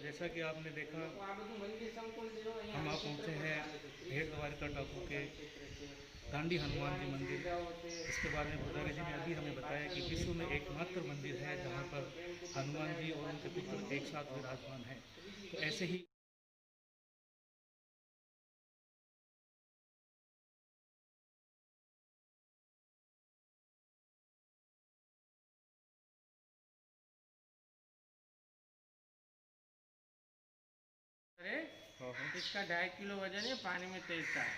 जैसा कि आपने देखा, हम आप पहुँचे हैं भेड़ द्वारिका टापू के दांडी हनुमान जी मंदिर। इसके बारे में पुजारी जी ने अभी हमें बताया कि विश्व में एकमात्र मंदिर है जहाँ पर हनुमान जी और उनके पुत्र एक साथ विराजमान हैं। तो ऐसे ही अरे इसका 2.5 किलो वजन है, पानी में तैरता है।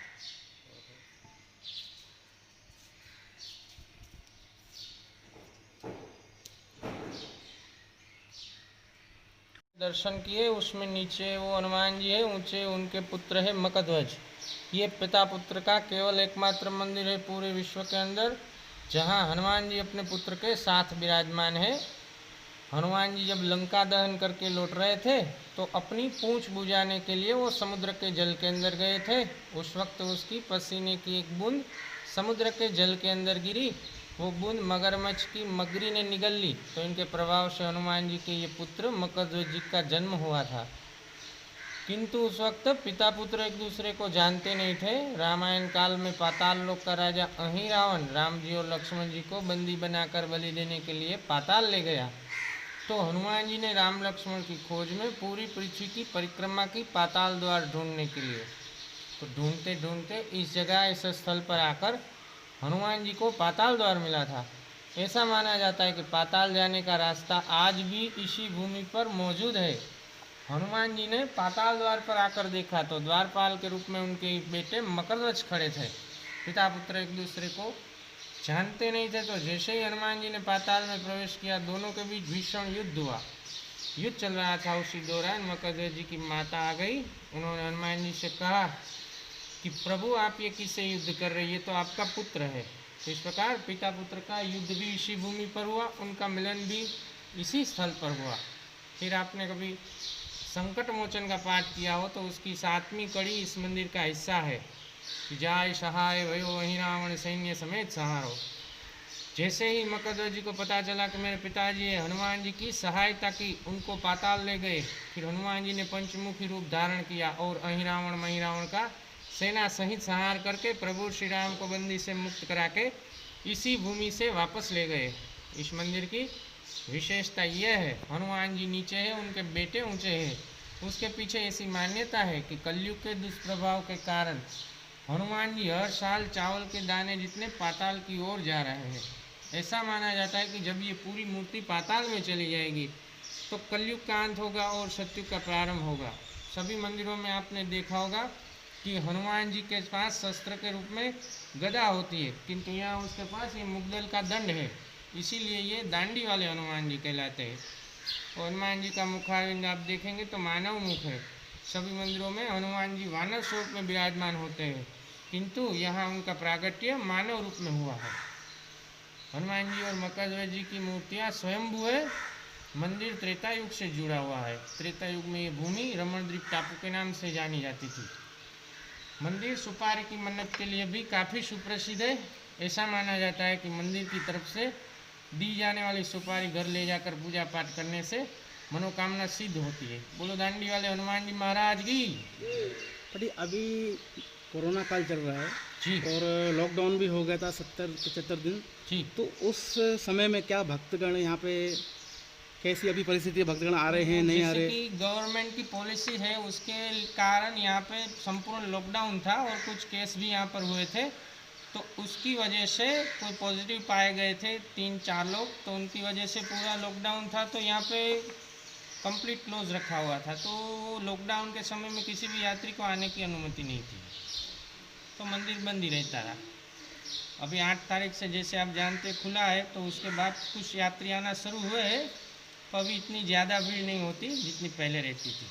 दर्शन किए, उसमें नीचे वो हनुमान जी है, ऊंचे उनके पुत्र है मकध्वज। ये पिता पुत्र का केवल एकमात्र मंदिर है पूरे विश्व के अंदर, जहाँ हनुमान जी अपने पुत्र के साथ विराजमान है। हनुमान जी जब लंका दहन करके लौट रहे थे तो अपनी पूंछ बुझाने के लिए वो समुद्र के जल के अंदर गए थे। उस वक्त उसकी पसीने की एक बूंद समुद्र के जल के अंदर गिरी। वो बूंद मगरमच्छ की मगरी ने निगल ली, तो इनके प्रभाव से हनुमान जी के ये पुत्र मकध्वज जी का जन्म हुआ था। किंतु उस वक्त पिता पुत्र एक दूसरे को जानते नहीं थे। रामायण काल में पाताल लोक का राजा अहिरावण राम जी और लक्ष्मण जी को बंदी बनाकर बलि देने के लिए पाताल ले गया। तो हनुमान जी ने राम लक्ष्मण की खोज में पूरी पृथ्वी की परिक्रमा की पाताल द्वार ढूंढने के लिए। तो ढूंढते ढूंढते इस जगह इस स्थल पर आकर हनुमान जी को पाताल द्वार मिला था। ऐसा माना जाता है कि पाताल जाने का रास्ता आज भी इसी भूमि पर मौजूद है। हनुमान जी ने पाताल द्वार पर आकर देखा तो द्वारपाल के रूप में उनके बेटे मकरध्वज खड़े थे। पिता पुत्र एक दूसरे को जानते नहीं थे। तो जैसे ही हनुमान जी ने पाताल में प्रवेश किया, दोनों के बीच भीषण युद्ध हुआ। युद्ध चल रहा था, उसी दौरान मकध्वज जी की माता आ गई। उन्होंने हनुमान जी से कहा कि प्रभु, आप ये किससे युद्ध कर रहे हैं, ये तो आपका पुत्र है। तो इस प्रकार पिता पुत्र का युद्ध भी इसी भूमि पर हुआ, उनका मिलन भी इसी स्थल पर हुआ। फिर आपने कभी संकट मोचन का पाठ किया हो तो उसकी 7वीं कड़ी इस मंदिर का हिस्सा है कि जाय सहाय भयो वही रावण सैन्य समेत सहारो। जैसे ही मकध्वज जी को पता चला कि मेरे पिताजी हनुमान जी की सहायता की, उनको पाताल ले गए। फिर हनुमान जी ने पंचमुखी रूप धारण किया और अहिरावण महिरावण का सेना सहित संहार करके प्रभु श्री राम को बंदी से मुक्त करा के इसी भूमि से वापस ले गए। इस मंदिर की विशेषता यह है, हनुमान जी नीचे है, उनके बेटे ऊंचे हैं। उसके पीछे ऐसी मान्यता है कि कलयुग के दुष्प्रभाव के कारण हनुमान जी हर साल चावल के दाने जितने पाताल की ओर जा रहे हैं। ऐसा माना जाता है कि जब ये पूरी मूर्ति पाताल में चली जाएगी तो कलयुग का अंत होगा और सतयुग का प्रारंभ होगा। सभी मंदिरों में आपने देखा होगा कि हनुमान जी के पास शस्त्र के रूप में गदा होती है, किंतु यहाँ उसके पास ये मुग्दल का दंड है, इसीलिए ये दांडी वाले हनुमान जी कहलाते हैं। और हनुमान जी का मुखारविंद आप देखेंगे तो मानव मुख है। सभी मंदिरों में हनुमान जी वानर स्वरूप में विराजमान होते हैं, किंतु यहाँ उनका प्रागट्य मानव रूप में हुआ है। हनुमान जी और मकरध्वज जी की मूर्तियाँ स्वयंभू है। मंदिर त्रेता युग से जुड़ा हुआ है। त्रेता युग में ये भूमि रमणद्वीप टापू के नाम से जानी जाती थी। मंदिर सुपारी की मन्नत के लिए भी काफ़ी सुप्रसिद्ध है। ऐसा माना जाता है कि मंदिर की तरफ से दी जाने वाली सुपारी घर ले जाकर पूजा पाठ करने से मनोकामना सिद्ध होती है। बोलो दांडी वाले हनुमान जी महाराज की। अभी कोरोना काल चल रहा है जी, और लॉकडाउन भी हो गया था 70-75 दिन जी। तो उस समय में क्या भक्तगण यहाँ पे कैसी अभी परिस्थिति है, भक्तगण आ रहे हैं नहीं आ रहे? जैसे कि गवर्नमेंट की पॉलिसी है, उसके कारण यहाँ पे संपूर्ण लॉकडाउन था और कुछ केस भी यहाँ पर हुए थे। तो उसकी वजह से कोई पॉजिटिव पाए गए थे 3-4 लोग, तो उनकी वजह से पूरा लॉकडाउन था। तो यहाँ पे कंप्लीट क्लोज रखा हुआ था। तो लॉकडाउन के समय में किसी भी यात्री को आने की अनुमति नहीं थी, तो मंदिर बंद ही रहता रहा। अभी 8 तारीख से जैसे आप जानते खुला है, तो उसके बाद कुछ यात्री आना शुरू हुए हैं। तो अभी इतनी ज़्यादा भीड़ नहीं होती जितनी पहले रहती थी।